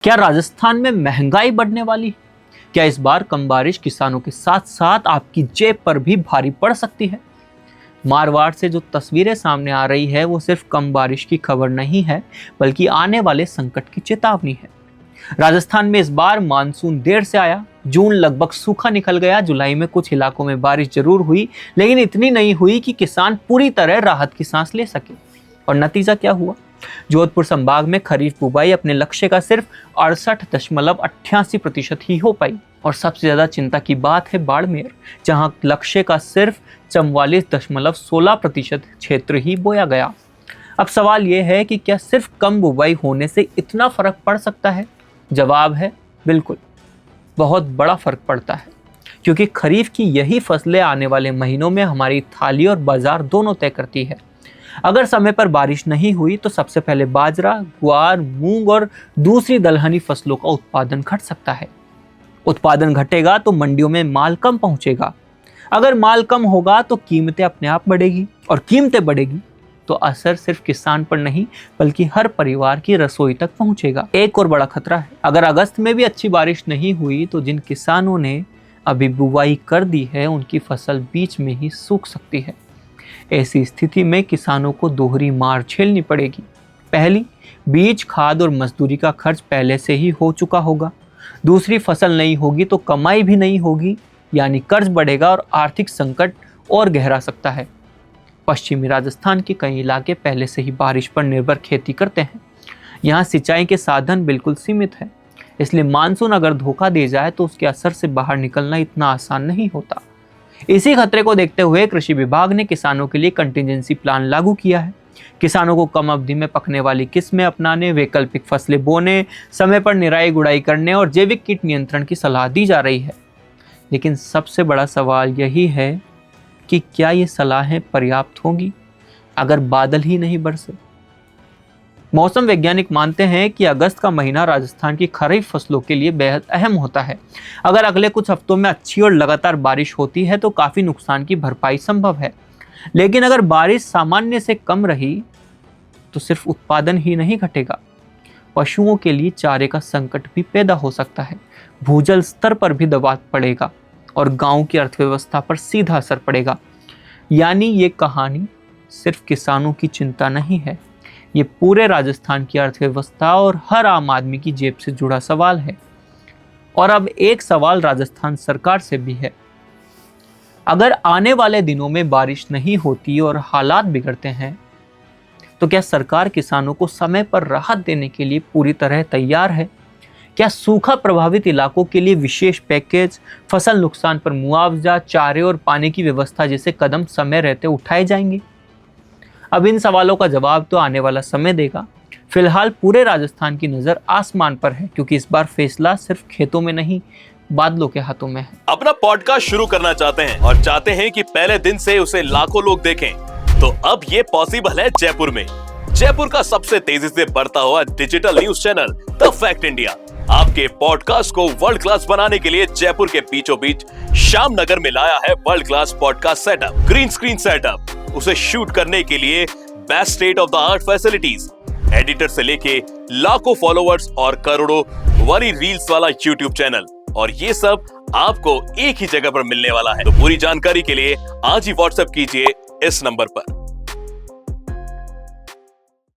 क्या राजस्थान में महंगाई बढ़ने वाली है? क्या इस बार कम बारिश किसानों के साथ साथ आपकी जेब पर भी भारी पड़ सकती है? मारवाड़ से जो तस्वीरें सामने आ रही है वो सिर्फ कम बारिश की खबर नहीं है, बल्कि आने वाले संकट की चेतावनी है। राजस्थान में इस बार मानसून देर से आया। जून लगभग सूखा निकल गया। जुलाई में कुछ इलाकों में बारिश जरूर हुई, लेकिन इतनी नहीं हुई कि किसान पूरी तरह राहत की सांस ले सके। और नतीजा क्या हुआ? जोधपुर संभाग में खरीफ बुवाई अपने लक्ष्य का सिर्फ 68.88% ही हो पाई। और सबसे ज्यादा चिंता की बात है बाड़मेर, जहां लक्ष्य का सिर्फ 44.16% क्षेत्र ही बोया गया। अब सवाल यह है कि क्या सिर्फ कम बुवाई होने से इतना फर्क पड़ सकता है? जवाब है बिल्कुल, बहुत बड़ा फर्क पड़ता है, क्योंकि खरीफ की यही फसलें आने वाले महीनों में हमारी थाली और बाजार दोनों तय करती है। अगर समय पर बारिश नहीं हुई तो सबसे पहले बाजरा, ग्वार, मूंग और दूसरी दलहनी फसलों का उत्पादन घट सकता है। उत्पादन घटेगा तो मंडियों में माल कम पहुंचेगा। अगर माल कम होगा तो कीमतें अपने आप बढ़ेगी, और कीमतें बढ़ेगी तो असर सिर्फ किसान पर नहीं बल्कि हर परिवार की रसोई तक पहुंचेगा। एक और बड़ा खतरा है, अगर अगस्त में भी अच्छी बारिश नहीं हुई तो जिन किसानों ने अभी बुवाई कर दी है उनकी फसल बीच में ही सूख सकती है। ऐसी स्थिति में किसानों को दोहरी मार झेलनी पड़ेगी। पहली, बीज, खाद और मजदूरी का खर्च पहले से ही हो चुका होगा। दूसरी, फसल नहीं होगी तो कमाई भी नहीं होगी, यानी कर्ज बढ़ेगा और आर्थिक संकट और गहरा सकता है। पश्चिमी राजस्थान के कई इलाके पहले से ही बारिश पर निर्भर खेती करते हैं। यहाँ सिंचाई के साधन बिल्कुल सीमित है, इसलिए मानसून अगर धोखा दे जाए तो उसके असर से बाहर निकलना इतना आसान नहीं होता। इसी खतरे को देखते हुए कृषि विभाग ने किसानों के लिए कंटिजेंसी प्लान लागू किया है। किसानों को कम अवधि में पकने वाली किस्में अपनाने, वैकल्पिक फसलें बोने, समय पर निराई गुड़ाई करने और जैविक कीट नियंत्रण की सलाह दी जा रही है। लेकिन सबसे बड़ा सवाल यही है कि क्या ये सलाहें पर्याप्त होंगी अगर बादल ही नहीं बरसे? मौसम वैज्ञानिक मानते हैं कि अगस्त का महीना राजस्थान की खरीफ फसलों के लिए बेहद अहम होता है। अगर अगले कुछ हफ्तों में अच्छी और लगातार बारिश होती है तो काफी नुकसान की भरपाई संभव है। लेकिन अगर बारिश सामान्य से कम रही तो सिर्फ उत्पादन ही नहीं घटेगा, पशुओं के लिए चारे का संकट भी पैदा हो सकता है, भूजल स्तर पर भी दबाव पड़ेगा और गांव की अर्थव्यवस्था पर सीधा असर पड़ेगा। यानी ये कहानी सिर्फ किसानों की चिंता नहीं है, ये पूरे राजस्थान की अर्थव्यवस्था और हर आम आदमी की जेब से जुड़ा सवाल है। और अब एक सवाल राजस्थान सरकार से भी है। अगर आने वाले दिनों में बारिश नहीं होती और हालात बिगड़ते हैं तो क्या सरकार किसानों को समय पर राहत देने के लिए पूरी तरह तैयार है? क्या सूखा प्रभावित इलाकों के लिए विशेष पैकेज, फसल नुकसान पर मुआवजा, चारे और पानी की व्यवस्था जैसे कदम समय रहते उठाए जाएंगे? अब इन सवालों का जवाब तो आने वाला समय देगा। फिलहाल पूरे राजस्थान की नजर आसमान पर है, क्योंकि इस बार फैसला सिर्फ खेतों में नहीं, बादलों के हाथों में है। अपना पॉडकास्ट शुरू करना चाहते हैं और चाहते हैं कि पहले दिन से उसे लाखों लोग देखें, तो अब ये पॉसिबल है जयपुर में। जयपुर का सबसे तेजी से बढ़ता हुआ digital news channel the fact India आपके पॉडकास्ट को वर्ल्ड क्लास बनाने के लिए जयपुर के बीचों बीच श्याम नगर में लाया है world class podcast setup, green screen setup, उसे शूट करने के लिए best state of the art facilities, editor से लेके लाखों फॉलोवर्स और करोड़ों वाली रील्स वाला यूट्यूब चैनल, और ये सब आपको एक ही जगह पर मिलने वाला है। तो पूरी जानकारी के लिए आज ही व्हाट्सएप कीजिए इस नंबर पर।